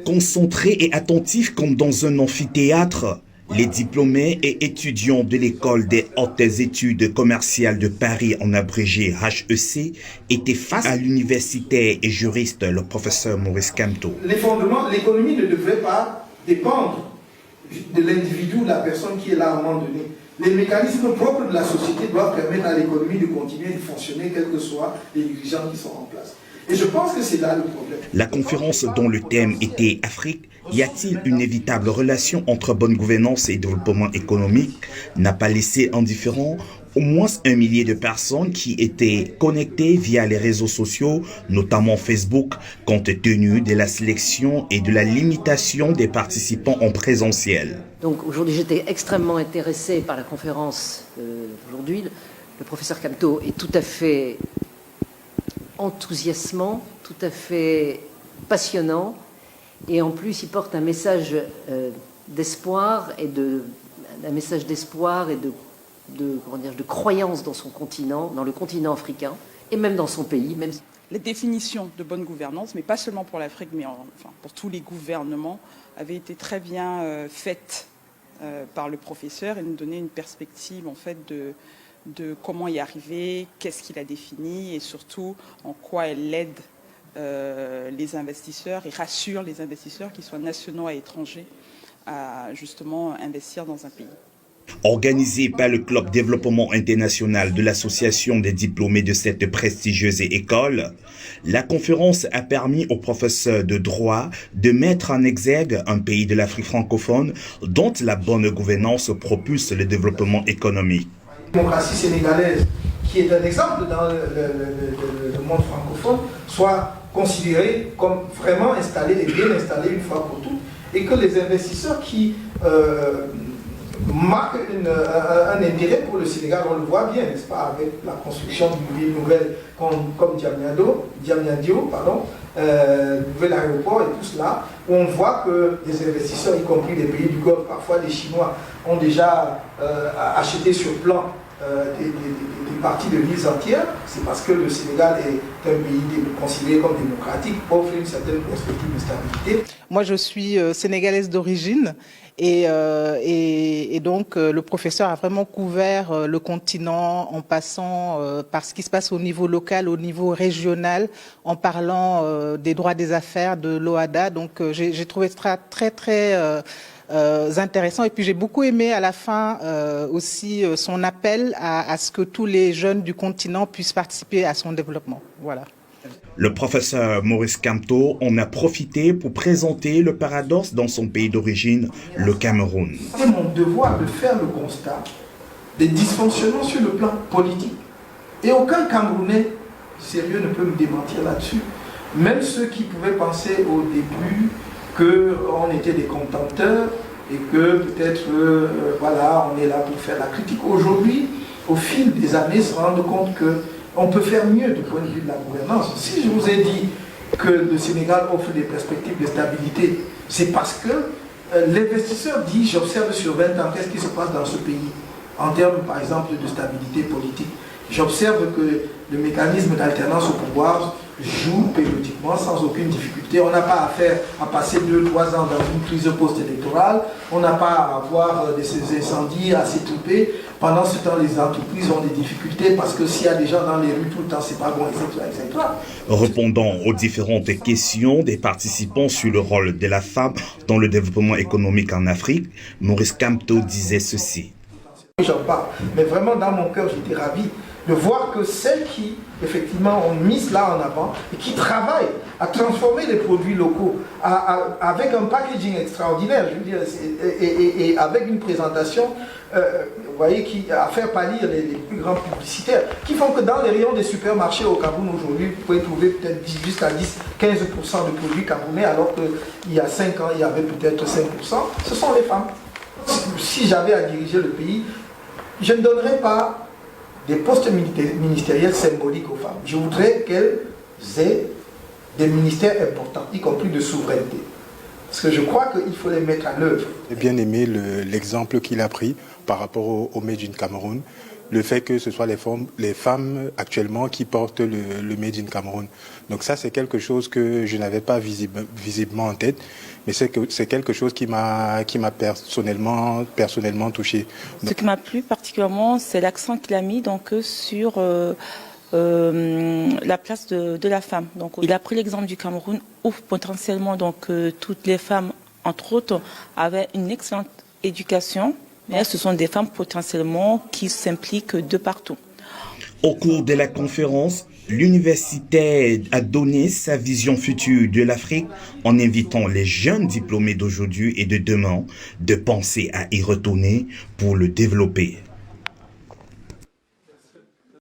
Concentrés et attentifs comme dans un amphithéâtre, les diplômés et étudiants de l'école des hautes études commerciales de Paris, en abrégé HEC, étaient face à l'universitaire et juriste, le professeur Maurice Kamto. Les fondements, l'économie ne devrait pas dépendre de l'individu ou de la personne qui est là à un moment donné. Les mécanismes propres de la société doivent permettre à l'économie de continuer de fonctionner, quels que soient les dirigeants qui sont en place. Et je pense que c'est là le problème. La conférence dont le thème était Afrique, y a-t-il une inévitable relation entre bonne gouvernance et développement économique, n'a pas laissé indifférent au moins 1 millier de personnes qui étaient connectées via les réseaux sociaux, notamment Facebook, compte tenu de la sélection et de la limitation des participants en présentiel. Donc aujourd'hui, j'étais extrêmement intéressée par la conférence d'aujourd'hui. Le professeur Kamto est tout à fait enthousiasmant, tout à fait passionnant, et en plus il porte un message d'espoir et de croyance dans son continent, dans le continent africain, et même dans son pays. Même... Les définitions de bonne gouvernance, mais pas seulement pour l'Afrique, mais pour tous les gouvernements, avaient été très bien faites par le professeur et nous donnaient une perspective en fait de comment y arriver, qu'est-ce qu'il a défini et surtout en quoi elle aide les investisseurs et rassure les investisseurs, qu'ils soient nationaux et étrangers, à justement investir dans un pays. Organisée par le Club Développement International de l'Association des diplômés de cette prestigieuse école, la conférence a permis aux professeurs de droit de mettre en exergue un pays de l'Afrique francophone dont la bonne gouvernance propulse le développement économique. La démocratie sénégalaise, qui est un exemple dans le monde francophone, soit considérée comme vraiment installée et bien installée une fois pour toutes, et que les investisseurs qui marquent un intérêt pour le Sénégal, on le voit bien, n'est-ce pas, avec la construction d'une ville nouvelle comme Diamniadio, nouvel aéroport et tout cela, où on voit que les investisseurs, y compris les pays du Golfe, parfois les Chinois, ont déjà acheté sur plan des parties de villes entières. C'est parce que le Sénégal est un pays considéré comme démocratique, offre une certaine perspective de stabilité. Moi, je suis sénégalaise d'origine et donc le professeur a vraiment couvert le continent en passant par ce qui se passe au niveau local, au niveau régional, en parlant des droits des affaires, de l'OHADA. Donc j'ai trouvé ça très intéressant, et puis j'ai beaucoup aimé à la fin aussi son appel à ce que tous les jeunes du continent puissent participer à son développement. Voilà. Le professeur Maurice Kamto en a profité pour présenter le paradoxe dans son pays d'origine, le Cameroun. C'est mon devoir de faire le constat des dysfonctionnements sur le plan politique. Et aucun Camerounais sérieux ne peut me démentir là-dessus. Même ceux qui pouvaient penser au début qu'on était des contenteurs et que peut-être, voilà, on est là pour faire la critique. Aujourd'hui, au fil des années, se rendre compte qu'on peut faire mieux du point de vue de la gouvernance. Si je vous ai dit que le Sénégal offre des perspectives de stabilité, c'est parce que l'investisseur dit, j'observe sur 20 ans, qu'est-ce qui se passe dans ce pays, en termes, par exemple, de stabilité politique. J'observe que le mécanisme d'alternance au pouvoir joue périodiquement sans aucune difficulté. On n'a pas à passer 2-3 ans dans une crise post-électorale. On n'a pas à avoir ces incendies à s'étouffer. Pendant ce temps, les entreprises ont des difficultés parce que s'il y a des gens dans les rues tout le temps, c'est pas bon, etc. Répondant aux différentes questions des participants sur le rôle de la femme dans le développement économique en Afrique, Maurice Kamto disait ceci. J'en parle, mais vraiment dans mon cœur, j'étais ravi de voir que celles qui, effectivement, ont mis cela en avant et qui travaillent à transformer les produits locaux avec un packaging extraordinaire, je veux dire, et avec une présentation, vous voyez, à faire pâlir les plus grands publicitaires, qui font que dans les rayons des supermarchés au Cameroun aujourd'hui, vous pouvez trouver peut-être jusqu'à 10-15% de produits camerounais, alors qu'il y a 5 ans, il y avait peut-être 5%. Ce sont les femmes. Si j'avais à diriger le pays, je ne donnerais pas des postes ministériels symboliques aux femmes. Je voudrais qu'elles aient des ministères importants, y compris de souveraineté. Parce que je crois qu'il faut les mettre en œuvre. J'ai bien aimé l'exemple qu'il a pris par rapport au Made in Cameroun, le fait que ce soit les femmes actuellement qui portent le Made in Cameroun. Donc ça, c'est quelque chose que je n'avais pas visiblement en tête, mais c'est quelque chose qui m'a personnellement touché. Ce qui m'a plu particulièrement, c'est l'accent qu'il a mis donc sur la place de la femme. Donc, il a pris l'exemple du Cameroun où potentiellement donc toutes les femmes, entre autres, avaient une excellente éducation, mais ce sont des femmes potentiellement qui s'impliquent de partout. Au cours de la conférence, l'université a donné sa vision future de l'Afrique en invitant les jeunes diplômés d'aujourd'hui et de demain de penser à y retourner pour le développer.